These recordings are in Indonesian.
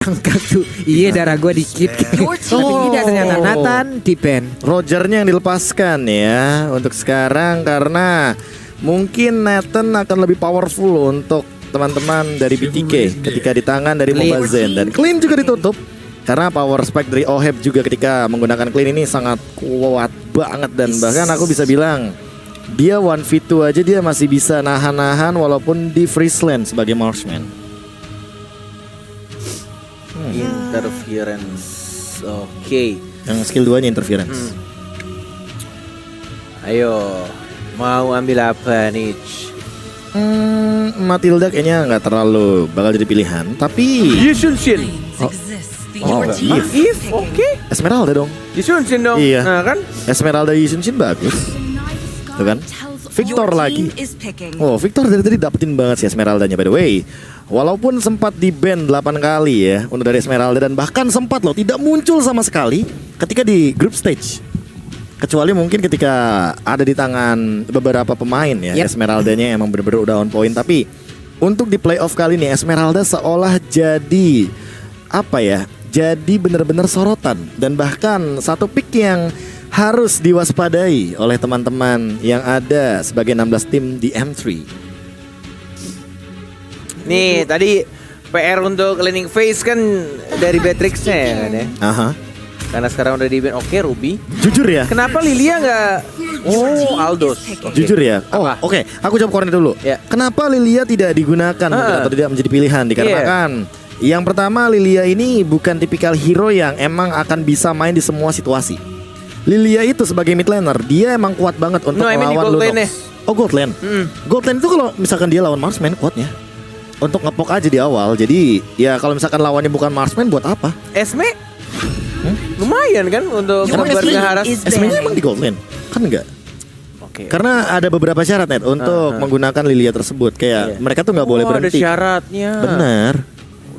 ngangkat tuh. Iya darah gue dikit. Tapi tidak ternyata Nathan Tipen. Rogernya yang dilepaskan ya untuk sekarang karena mungkin Nathan akan lebih powerful untuk teman-teman dari BTK ketika di tangan dari Mobazen. Dan Clean juga ditutup karena power spike dari Oheb juga ketika menggunakan Clean ini sangat kuat banget. Dan bahkan aku bisa bilang dia 1v2 aja dia masih bisa nahan-nahan walaupun di freeze land sebagai marksman. Interference. Oke. Yang skill 2-nya interference. Ayo, mau ambil apa nih? Matilda kayaknya nggak terlalu bakal jadi pilihan. Tapi Yusunshin. If, oke. Esmeralda dong. Yusunshin dong. Iya. Nah kan? Esmeralda Yusunshin bagus. Tuh kan? Victor lagi. Oh, Victor dari tadi dapetin banget sih Esmeraldanya by the way. Walaupun sempat di ban 8 kali ya untuk dari Esmeralda dan bahkan sempat loh tidak muncul sama sekali ketika di group stage. Kecuali mungkin ketika ada di tangan beberapa pemain ya. Esmeraldanya emang bener-bener udah on point. Tapi untuk di playoff kali ini Esmeralda seolah jadi apa ya? Jadi bener-bener sorotan. Dan bahkan satu pick yang harus diwaspadai oleh teman-teman yang ada sebagai 16 tim di M3. Nih tadi PR untuk cleaning phase kan dari Beatrix-nya ya kan ya. Aha. Karena sekarang udah di ban. Oke, Ruby. Jujur ya. Kenapa Lilia nggak? Oh, Aldos. Oke. Jujur ya. Oh, Apa? oke. Aku jawab Kornet dulu. Ya. Kenapa Lilia tidak digunakan mungkin atau tidak menjadi pilihan? Dikarenakan yang pertama Lilia ini bukan tipikal hero yang emang akan bisa main di semua situasi. Lilia itu sebagai mid laner dia emang kuat banget untuk melawan Lunox. Oh, gold lane. Gold lane itu kalau misalkan dia lawan marksman kuatnya. Untuk ngepok aja di awal. Jadi ya kalau misalkan lawannya bukan marksman buat apa? Esme? Lumayan kan untuk membuat ngeharas. Esme-nya emang di gold lane? Kan enggak. Oke. Karena ada beberapa syarat net untuk menggunakan Lilia tersebut. Kayak mereka tuh nggak boleh berhenti. Ada syaratnya. Bener.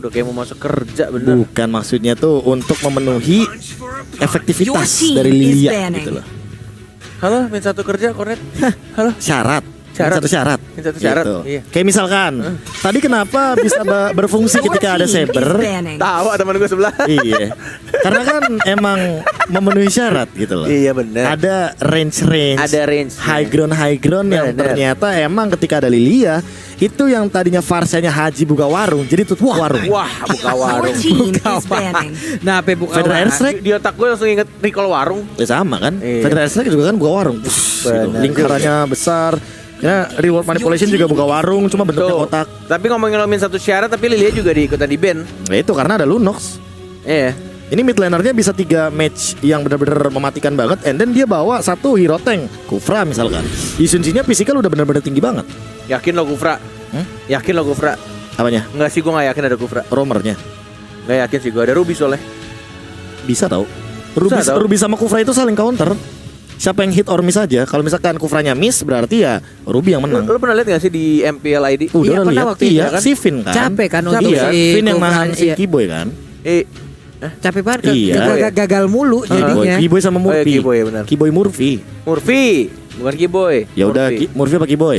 Udah kayak mau masuk kerja bener. Bukan maksudnya tuh untuk memenuhi efektivitas dari Lilia gitu loh. Halo, min satu kerja, Kornet. Halo. Syarat. Syarat. Satu syarat. Satu syarat. Gitu. Iya. Kayak misalkan tadi kenapa bisa berfungsi ketika ada saber? Tahu teman gue sebelah. Iya. Karena kan emang memenuhi syarat gitu loh. Iya benar. Ada range. Ada range. High ground yang ternyata emang ketika ada Lilia itu yang tadinya Farsanya Haji buka warung jadi tutup warung. Wah, buka warung. Nah, apa buka Federal warung? Airstrike Di otak gue langsung inget recall warung. ya sama kan. Iya. Federal Airstrike juga kan buka warung. Gitu. Benar. Lingkarannya besar. Ya, reward manipulation juga buka warung cuma bentuknya Tuh. kotak. Tapi ngomongin lo min satu syarat tapi Lilia juga diikutan di band. Nah, itu karena ada Lunox. Iya. Ini mid lanernya bisa 3 match yang benar-benar mematikan banget. And then dia bawa satu hero tank Kufra misalkan. Yusunshin-nya physical udah benar-benar tinggi banget. Yakin lo Kufra? Yakin lo Kufra? Apanya? Enggak sih, gue gak yakin ada Kufra. Romernya. Gak yakin sih, gue ada Ruby soalnya. Bisa tau. Bisa tau. Ruby sama Kufra itu saling counter. Siapa yang hit or miss aja. Kalau misalkan Kufranya miss berarti ya Ruby yang menang. Lo pernah lihat gak sih di MPL ID? Udah Iya, pernah lihat. waktu itu Iya, kan? si Finn kan. Capek kan untuk Iya, si Finn yang Kufra, nahan si iya. Keyboy kan. Capek banget Iya. gagal mulu jadinya. Keyboy sama Oh, iya, Murphy. Keyboy, ya benar. Keyboy Murphy. Murphy, bukan Keyboy. Ya udah Murphy apa Keyboy?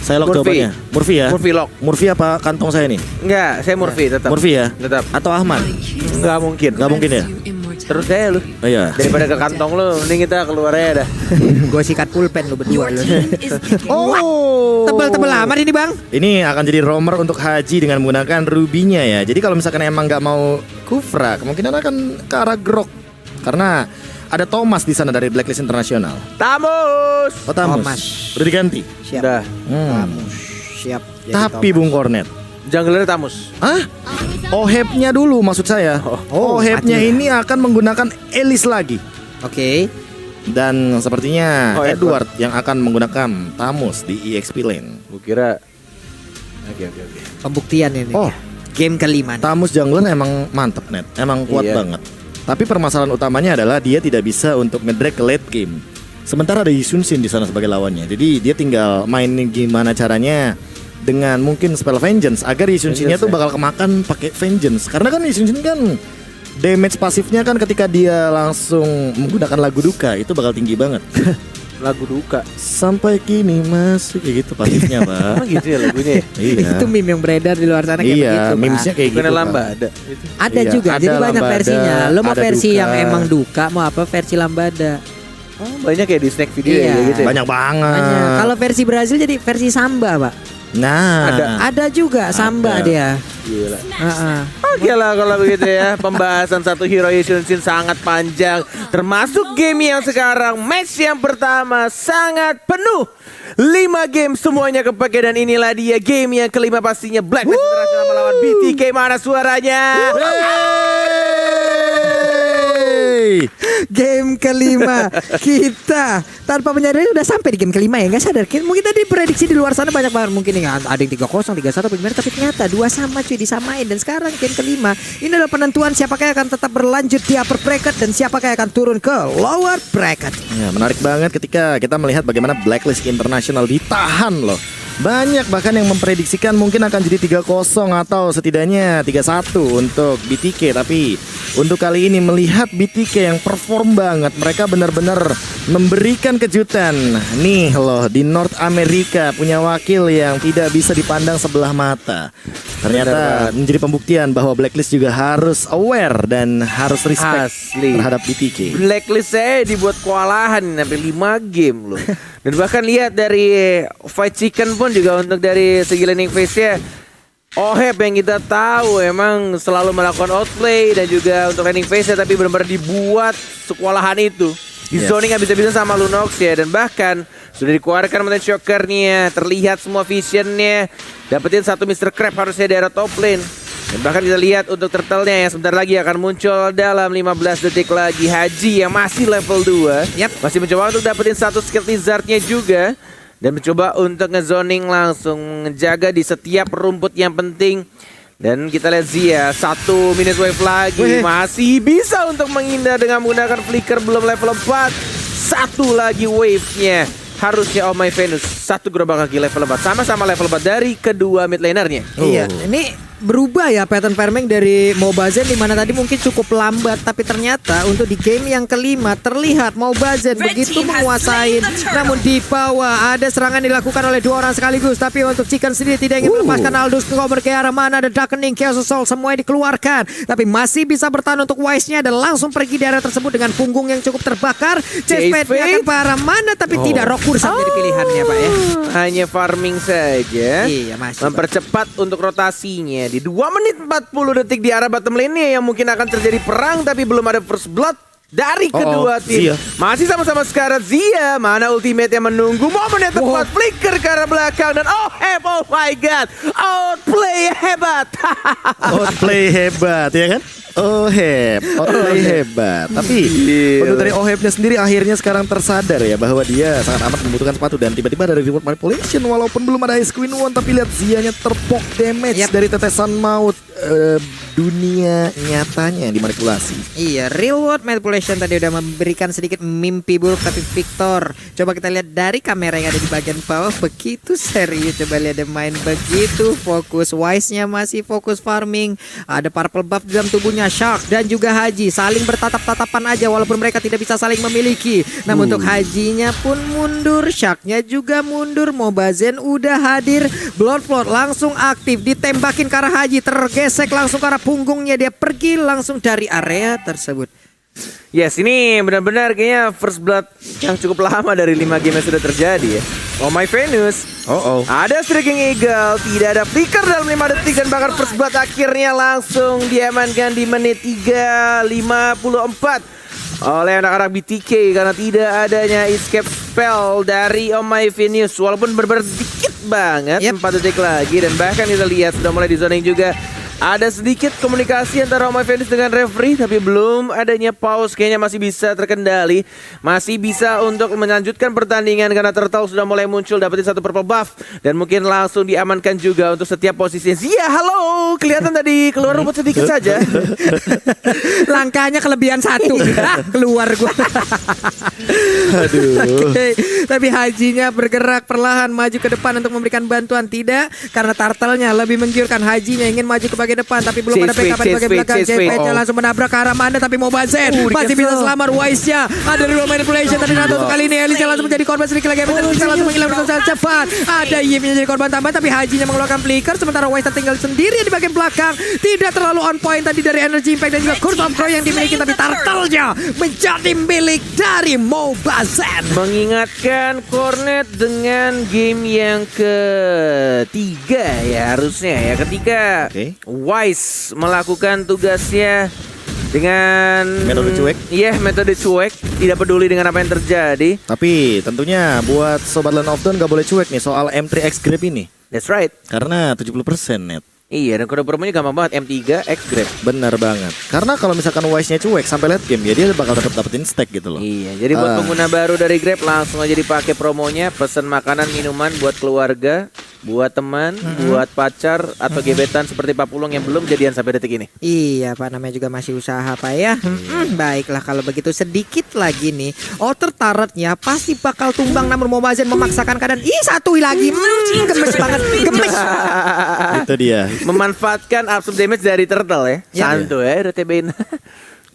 Saya lock Murphy. jawabannya. Murphy ya. Murphy lock. Murphy apa kantong saya nih? Enggak, saya Murphy tetap. Murphy ya. Tetap. Atau Ahmad? Enggak mungkin. Gak mungkin ya. Terus saya lu. Oh iya. Daripada ke kantong lu, mending kita keluar aja dah. Gue sikat pulpen lu berdua lu. Oh. Tebel-tebel amat ini, Bang. Ini akan jadi romer untuk Haji dengan menggunakan rubinya ya. Jadi kalau misalkan emang nggak mau Kufra, kemungkinan akan ke arah Grok. Karena ada Thomas di sana dari Blacklist Internasional. Tamus. Oh, Tamus. Thomas. Udah diganti. Siap. Udah. Siap. Jadi Tapi Bung Kornet. Jungler Tamus. Hah? Ohebnya dulu maksud saya. Ohebnya mati. ini akan menggunakan Elis lagi. Oke. Dan sepertinya Oh, Edward yang akan menggunakan Tamus di EXP lane. Gue kira. Oke. Pembuktian ini. Oh. Game kelima. Tamus jungler emang mantep net, emang kuat Iya. banget. Tapi permasalahan utamanya adalah dia tidak bisa untuk ngedrag ke late game. Sementara ada Yusunshin di sana sebagai lawannya. Jadi dia tinggal mainin gimana caranya dengan mungkin spell Vengeance agar Yusunshin-nya tuh bakal kemakan pakai Vengeance. Karena kan Yusunshin kan damage pasifnya kan ketika dia langsung menggunakan lagu duka itu bakal tinggi banget. lagu duka. Sampai kini masih kayak gitu pasifnya Pak. Emang gitu ya lagunya ya? Iya. Itu meme yang beredar di luar sana kayak Iya, begitu. Pak. memesnya kayak gitu. Bukan Pak. lambada. Ada Iya, juga, ada jadi banyak lambada, versinya. Lo mau ada versi duka. yang emang duka, mau apa versi lambada? Oh, banyak ya di snack video Iya. ya gitu ya? Banyak banget. Banyak. Kalau versi Brazil jadi versi samba, Pak. Nah, Ada juga samba Ada. dia. Gila. Heeh. Oke lah kalau begitu ya. Pembahasan satu Hero Yushin sangat panjang. Termasuk game yang sekarang. Match yang pertama sangat penuh. 5 game semuanya kepake. Dan inilah dia game yang kelima pastinya. Blacklist International melawan BTK. Mana suaranya? Game kelima kita tanpa menyadari udah sampai di game kelima ya, nggak sadar. Mungkin tadi prediksi di luar sana banyak banget, mungkin ya, ada yang 3-0, 3-1 apa gimana, tapi ternyata 2 sama cuy, disamain. Dan sekarang game kelima ini adalah penentuan siapakah yang akan tetap berlanjut di upper bracket dan siapakah yang akan turun ke lower bracket. ya, menarik banget ketika kita melihat bagaimana Blacklist International ditahan loh. Banyak bahkan yang memprediksikan mungkin akan jadi 3-0 atau setidaknya 3-1 untuk BTK. Tapi untuk kali ini melihat BTK yang perform banget, mereka benar-benar memberikan kejutan. Nih loh, di North America punya wakil yang tidak bisa dipandang sebelah mata. Ternyata menjadi pembuktian bahwa Blacklist juga harus aware dan harus respect Asli. terhadap BTK. Blacklist saya dibuat kewalahan sampai 5 game loh. Dan bahkan lihat dari Fight Chicken pun juga untuk dari segi laning phase-nya, Oheb yang kita tahu emang selalu melakukan outplay dan juga untuk laning phase-nya, tapi benar-benar dibuat sekewalahan itu. Di Yes. zoning bisa-bisa sama Lunox ya. Dan bahkan sudah dikeluarkan Mountain Shocker-nya, terlihat semua vision-nya. Dapetin satu Mr. Crab harusnya di area top lane. Dan bahkan kita lihat untuk turtle-nya yang sebentar lagi akan muncul dalam 15 detik lagi. Haji yang masih level 2. Yap. Masih mencoba untuk dapetin satu skill lizard-nya juga. Dan mencoba untuk ngezoning langsung, menjaga di setiap rumput yang penting. Dan kita lihat Zia, 1 minute wave lagi. Wih. Masih bisa untuk menghindar dengan menggunakan flicker, belum level 4. Satu lagi wave-nya. Harusnya Oh My Venus, satu gerobak kaki level 4. Sama-sama level 4 dari kedua mid laner-nya. Iya, ini berubah ya pattern farming dari Mobazen, di mana tadi mungkin cukup lambat, tapi ternyata untuk di game yang kelima terlihat Mobazen begitu menguasai. Namun di bawah ada serangan dilakukan oleh 2 orang sekaligus, tapi untuk Chicken sendiri tidak ingin melepaskan Aldous Comer ke arah mana. Ada Darkening, Chaos Assault semuanya dikeluarkan, tapi masih bisa bertahan untuk Wise-nya dan langsung pergi di area tersebut dengan punggung yang cukup terbakar. Chase Fate-nya akan ke arah mana, tapi tidak. Rock Kursan jadi pilihannya Pak ya. Hanya farming saja. Iya, masih, Pak. Mempercepat untuk rotasinya di 2 menit 40 detik di arah bottom lane-nya yang mungkin akan terjadi perang, tapi belum ada first blood dari kedua tim. Zia. Masih sama-sama sekarang Zia. Mana ultimate yang menunggu momen yang tepat. Flicker ke arah belakang dan oh my god, outplay hebat. Outplay hebat ya kan? Outplay hebat. Tapi untuk dari Ohebnya sendiri akhirnya sekarang tersadar ya bahwa dia sangat amat membutuhkan sepatu, dan tiba-tiba ada reward manipulation walaupun belum ada Ice Queen One, tapi lihat Zianya terpok damage Yap. dari tetesan maut. Dunia nyatanya yang dimanipulasi. Iya, real world manipulation tadi udah memberikan sedikit mimpi buruk, tapi Victor, coba kita lihat dari kamera yang ada di bagian bawah, begitu serius. Coba lihat dia main begitu fokus. Wise-nya masih fokus farming. Ada purple buff di dalam tubuhnya. Shark dan juga Haji saling bertatap-tatapan aja walaupun mereka tidak bisa saling memiliki. Namun untuk Hajinya pun mundur, Sharknya juga mundur. Mobazen udah hadir. Bloodflood langsung aktif, ditembakin ke arah Haji, tergesek langsung ke arah punggungnya, dia pergi langsung dari area tersebut. Yes, ini benar-benar kayaknya first blood yang cukup lama dari 5 game yang sudah terjadi ya. Oh My Venus. Ada Striking Eagle, tidak ada flicker dalam 5 detik dan bahkan first blood akhirnya langsung diamankan di menit 3:54 oleh anak-anak BTK karena tidak adanya escape spell dari Oh My Venus, walaupun benar-benar dikit banget. 4 detik lagi dan bahkan kita lihat sudah mulai di zoning juga. Ada sedikit komunikasi antara Oh My Venus dengan referee, tapi belum adanya pause, kayaknya masih bisa terkendali. Masih bisa untuk melanjutkan pertandingan karena Turtle sudah mulai muncul, dapetin satu purple buff dan mungkin langsung diamankan juga untuk setiap posisinya. Zia, halo, kelihatan tadi keluar rumput sedikit saja. Langkahnya kelebihan 1. Keluar gua. Aduh. Oke, tapi Hajinya bergerak perlahan maju ke depan untuk memberikan bantuan. Tidak, karena Turtle-nya lebih menggiurkan. Hajinya ingin maju ke bagian bagian depan, tapi belum ada Chase backup di bagian fade, belakang. chase fade. J-Fade langsung menabrak ke arah mana, tapi Mobazen masih bisa selamat. Wise-nya ada real manipulation, tapi Nato untuk kali ini Elis yang langsung menjadi korban sedikit lagi. Bisa langsung menghilang betul sangat cepat. Ada Yip yang jadi korban tambahan, tapi Hajinya mengeluarkan flicker, sementara Wise tertinggal sendiri di bagian belakang. Tidak terlalu on point tadi dari energy impact dan juga Curse of Crow yang dimiliki, tapi turtle-nya menjadi milik dari Mobazen. Mengingatkan Cornet dengan game yang ketiga ya harusnya ya, ketika Wise melakukan tugasnya dengan metode cuek. Iya, metode cuek, tidak peduli dengan apa yang terjadi. Tapi tentunya buat Sobat Land of Dawn gak boleh cuek nih soal M3X Grab ini. That's right. Karena 70% net. Iya, dan kode promonya gampang banget, M3 X Grab. Bener banget. Karena kalau misalkan Wise-nya cuek sampai late game ya dia bakal tetap dapetin stack gitu loh. Iya, jadi buat pengguna baru dari Grab langsung aja dipakai promonya, pesan makanan minuman buat keluarga, buat teman, buat pacar atau gebetan seperti Pak Pulung yang belum jadian sampai detik ini. Iya Pak, namanya juga masih usaha Pak ya. Baiklah kalau begitu, sedikit lagi nih outer turretnya pasti bakal tumbang, namun Mobazen memaksakan keadaan. Satu lagi, gemes banget, gemes. Itu dia. Memanfaatkan absorb damage dari turtle ya. Santu ya, udah TB-in.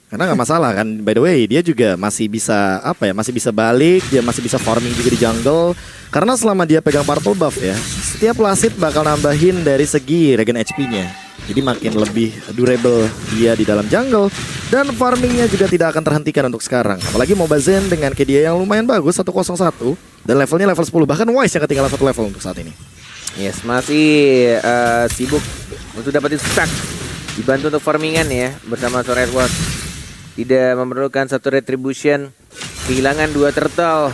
Karena nggak masalah kan, by the way dia juga masih bisa masih bisa balik, dia masih bisa farming juga di jungle. Karena selama dia pegang purple buff ya, setiap last hit bakal nambahin dari segi regen HP-nya. Jadi makin lebih durable dia di dalam jungle. Dan farmingnya juga tidak akan terhentikan untuk sekarang. Apalagi Mobazen dengan KD yang lumayan bagus 101. Dan levelnya level 10, bahkan Wise yang ketinggalan 1 level untuk saat ini. Yes, masih sibuk untuk dapetin stack. Dibantu untuk farmingan ya bersama Sor Edward. Tidak memerlukan satu retribution. Kehilangan 2 turtle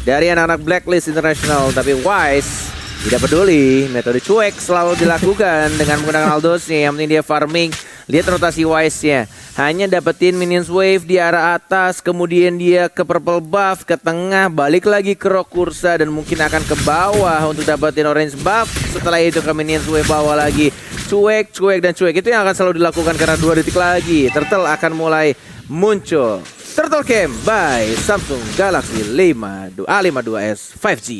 dari anak-anak Blacklist International. Tapi Wise tidak peduli, metode cuek selalu dilakukan dengan menggunakan Aldosnya. Yang penting dia farming. Lihat rotasi Wise-nya, hanya dapetin minions wave di arah atas, kemudian dia ke purple buff, ke tengah, balik lagi ke rock kursa, dan mungkin akan ke bawah untuk dapetin orange buff. Setelah itu ke minions wave bawah lagi. Cuek, cuek, dan cuek. Itu yang akan selalu dilakukan karena 2 detik lagi Turtle akan mulai muncul. Turtle Cam by Samsung Galaxy A52s 5G.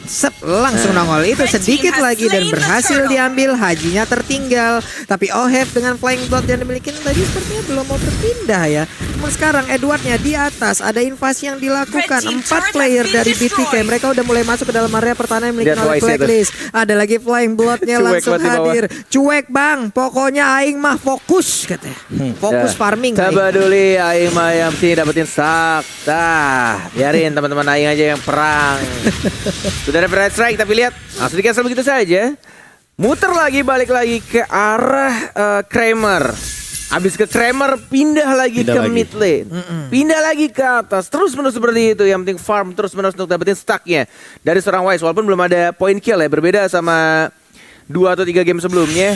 Sep, langsung nongol. Itu sedikit lagi dan berhasil diambil. Hajinya tertinggal, tapi Oheb dengan flying blood yang dimiliki tadi sepertinya belum mau terpindah ya. Namun sekarang Edwardnya di atas, ada invasi yang dilakukan. 4 player dari BTK, mereka udah mulai masuk ke dalam area pertahanan yang dimiliki oleh Blacklist. Ada lagi flying bloodnya langsung hadir. Cuek bang, pokoknya aing mah fokus katanya. Fokus farming. Tak peduli aing mah yang penting dapetin sak. Biarin teman-teman aing aja yang perang. Sudah ada red strike, tapi lihat langsung di cancel begitu saja. Muter lagi, balik lagi ke arah Kramer. Habis ke Kramer pindah lagi ke mid lane. Pindah lagi ke atas. Terus menerus seperti itu. Yang penting farm terus menerus untuk dapetin stacknya dari seorang Wise. Walaupun belum ada point kill ya, berbeda sama 2 atau 3 game sebelumnya.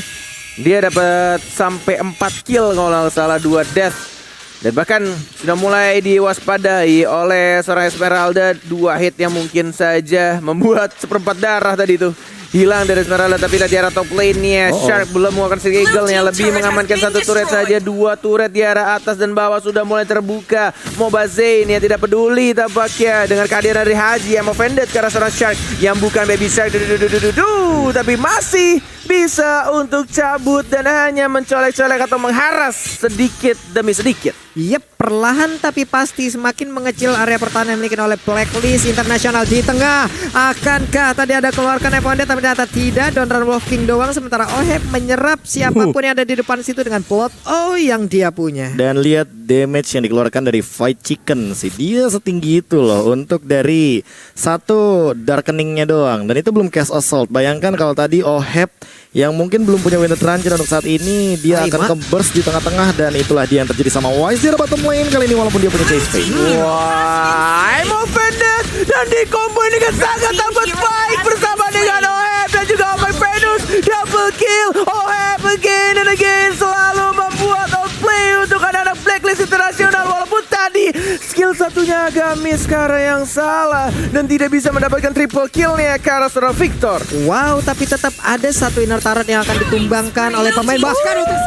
Dia dapat sampai 4 kill kalau nggak salah, 2 death. Dan bahkan sudah mulai diwaspadai oleh seorang Esmeralda. 2 hit yang mungkin saja membuat seperempat darah tadi itu hilang dari Esmeralda. Tapi lihat di arah top lane-nya, Shark belum mengeluarkan si Eagle-nya, lebih mengamankan 1 turret saja. 2 turret di arah atas dan bawah sudah mulai terbuka. Mobazen yang tidak peduli tampaknya dengan kehadiran dari Haji yang offended ke arah seorang Shark yang bukan baby Shark. Tapi masih bisa untuk cabut dan hanya mencolek-colek atau mengharas sedikit demi sedikit. Perlahan tapi pasti semakin mengecil area pertahanan yang dimiliki oleh Blacklist International di tengah. Akankah tadi ada keluarkan Eponde, tapi ternyata tidak. Don Run Wolf King doang, sementara Oheb menyerap siapapun yang ada di depan situ dengan plot yang dia punya. Dan lihat damage yang dikeluarkan dari Fight Chicken sih, dia setinggi itu loh untuk dari 1 darkeningnya doang. Dan itu belum cast assault. Bayangkan kalau tadi Oheb yang mungkin belum punya Winter Ranger untuk saat ini, dia akan ke-burst di tengah-tengah. Dan itulah dia yang terjadi sama Wise di bottom lane kali ini, walaupun dia punya chase fade. Wah, I'm offended. Dan di combo ini kan sangat dapat baik bersama dengan Oheb dan juga Oh My Venus. Double kill, Oheb again and again selalu membuat outplay untuk anak-anak Blacklist International. Walaupun tadi skill satunya agak miss karena yang salah dan tidak bisa mendapatkan triple killnya ke arah seorang Victor. Wow, tapi tetap ada 1 inner turret yang akan ditumbangkan oleh pemain. Bahkan untuk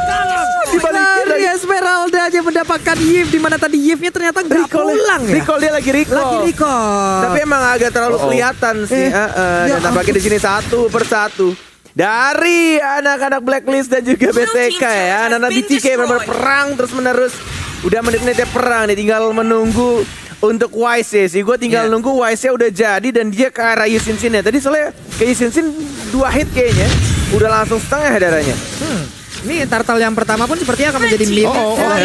sekarang dari Esmeralda aja mendapatkan Yip, di mana tadi Yipnya ternyata nggak pulang ya. Recall, dia lagi recall. Recall. Tapi emang agak terlalu kelihatan sih. Dan tampaknya di sini 1 per 1 dari anak-anak Blacklist dan juga BTK ya. Anak-anak BTK benar-benar perang terus-menerus. Udah menit-menitnya perang nih, tinggal menunggu untuk Wise sih. Gue tinggal nunggu Wise udah jadi dan dia ke arah Yusin ya. Tadi soalnya ke Yusin 2 hit kayaknya. Udah langsung setengah darahnya. Ini turtle yang pertama pun sepertinya akan menjadi milik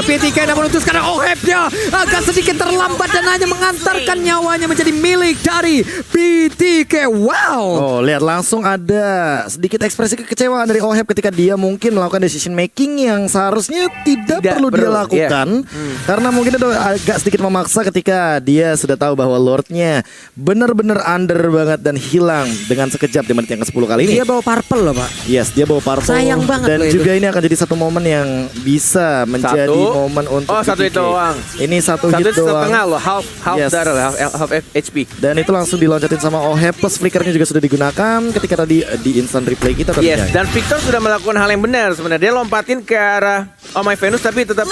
PTK, namun untuk sekarang Oheb-nya agak sedikit terlambat dan hanya mengantarkan nyawanya menjadi milik dari PTK. Wow. Oh, lihat langsung ada sedikit ekspresi kekecewaan dari Oheb ketika dia mungkin melakukan decision making yang seharusnya tidak perlu dia lakukan. Karena mungkin itu agak sedikit memaksa ketika dia sudah tahu bahwa Lordnya benar-benar under banget dan hilang dengan sekejap di menit yang ke-10 kali ini. Dia bawa purple loh, Pak. Yes, dia bawa purple. Sayang banget dan loh juga itu. ini akan jadi satu momen yang bisa menjadi momen untuk satu PTK. itu doang. Ini satu hit doang. Setengah loh, half darah, half HP. Dan itu langsung diloncatin sama Oheb, plus flickernya juga sudah digunakan ketika tadi di instant replay kita tentunya. Yes, dan Victor sudah melakukan hal yang benar sebenarnya. Dia lompatin ke arah Oh My Venus tapi tetap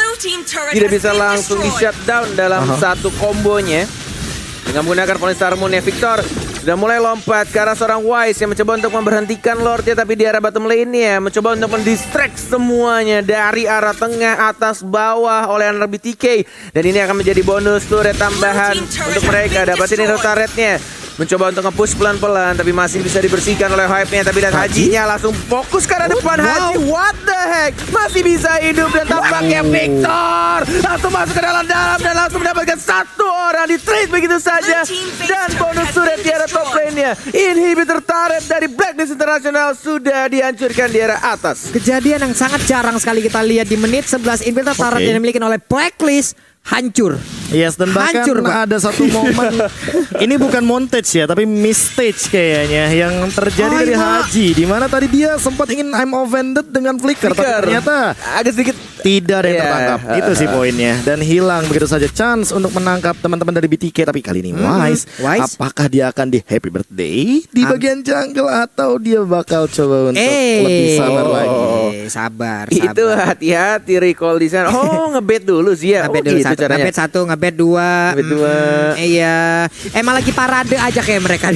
tidak bisa langsung di shutdown dalam satu kombonya. Dengan menggunakan Polystar Moon-nya Victor sudah mulai lompat ke arah seorang Wise yang mencoba untuk memberhentikan Lordnya, tapi di arah bottom lane-nya mencoba untuk mendistract semuanya dari arah tengah, atas, bawah oleh anak BTK. Dan ini akan menjadi bonus turret tambahan untuk mereka. Dapatin hero turret-nya. Mencoba untuk nge-push pelan-pelan tapi masih bisa dibersihkan oleh hype-nya. Tapi lihat Hajinya langsung fokus ke arah depan. Haji, what the heck, masih bisa hidup dan tampaknya Victor langsung masuk ke dalam dan langsung mendapatkan satu orang di trade begitu saja. Dan bonus turret di arah top lane-nya. Inhibitor turret dari Blacklist International sudah dihancurkan di arah atas. Kejadian yang sangat jarang sekali kita lihat di menit 11. Inhibitor turret yang dimiliki oleh Blacklist hancur. Yes, dan bahkan hancur, ada satu momen ini bukan montage ya, tapi mistage kayaknya yang terjadi dari Haji, di mana tadi dia sempat ingin I'm offended dengan flicker, tapi ternyata agak sedikit tidak ada yang tertangkap. Itu sih poinnya, dan hilang begitu saja chance untuk menangkap teman-teman dari BTK. Tapi kali ini Wise, apakah dia akan di happy birthday di bagian jungle atau dia bakal coba untuk lebih sabar lagi? Sabar. Itu hati-hati recall di sana. Oh, ngebet dulu sih ya. Ngebet dulu gitu satu, ngebet 1, ngebet 2. Iya. Emang lagi parade aja kayak mereka.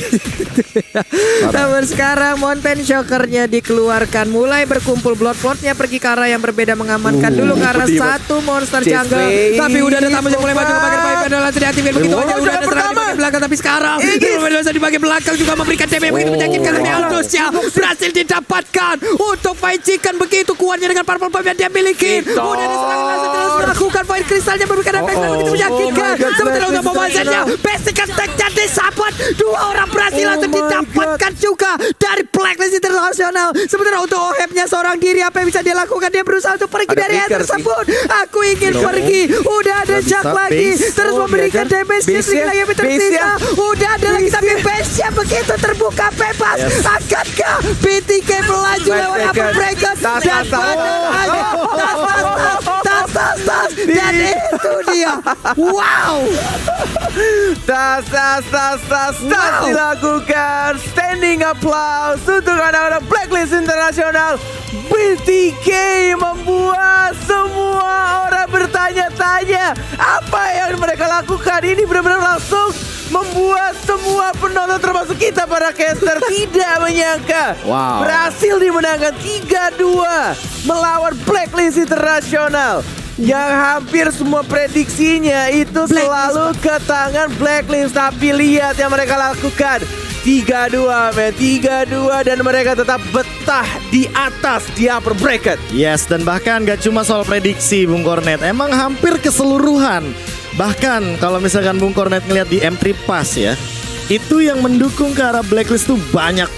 Namun sekarang Mountain Shocker-nya dikeluarkan, mulai berkumpul. Bloodflot-nya pergi ke arah yang berbeda, mengamankan dulu ke arah satu monster jungle. Tapi udah ada tamu yang mulai maju ke bagian pipe dan langsung diaktifkan begitu aja. Udah ada serangan di bagian belakang, tapi sekarang di bagian belakang juga memberikan damage begitu menyakitkan. Tapi Aldous-nya berhasil didapatkan untuk Fight Chicken begitu kuatnya dengan purple bomb yang dia miliki. Udah ada serangan langsung terus melakukan Void Crystal-nya memberikan efek begitu menyakitkan. Sementara untuk pembahasannya basic attack-nya disabot. 2 orang berhasil langsung didapatkan juga dari Blacklist International. Sementara untuk Oheb-nya seorang diri, apa yang bisa dia lakukan? Dia berusaha untuk pergi dari air tersebut. Aku ingin pergi. Udah ada Jack lagi, terus memberikan damage lagi yang tersisa. Udah ada lagi tapi base-nya begitu terbuka bebas. Akankah BTK melaju lewat upper bracket dan tas dan itu dia. Wow. Tas dilakukan. Standing applause untuk anak-anak Blacklist International. BTK membuat semua orang bertanya-tanya apa yang mereka lakukan. Ini benar-benar langsung membuat semua penonton termasuk kita para caster tidak menyangka. Berhasil dimenangkan 3-2 melawan Blacklist International. Yang hampir semua prediksinya itu selalu ke tangan Blacklist. Tapi lihat yang mereka lakukan. 3-2 men, 3-2 dan mereka tetap betah di atas di upper bracket. Yes, dan bahkan gak cuma soal prediksi Bung Kornet, emang hampir keseluruhan. Bahkan kalau misalkan Bung Kornet ngeliat di M3 Pass ya, itu yang mendukung ke arah Blacklist tuh banyak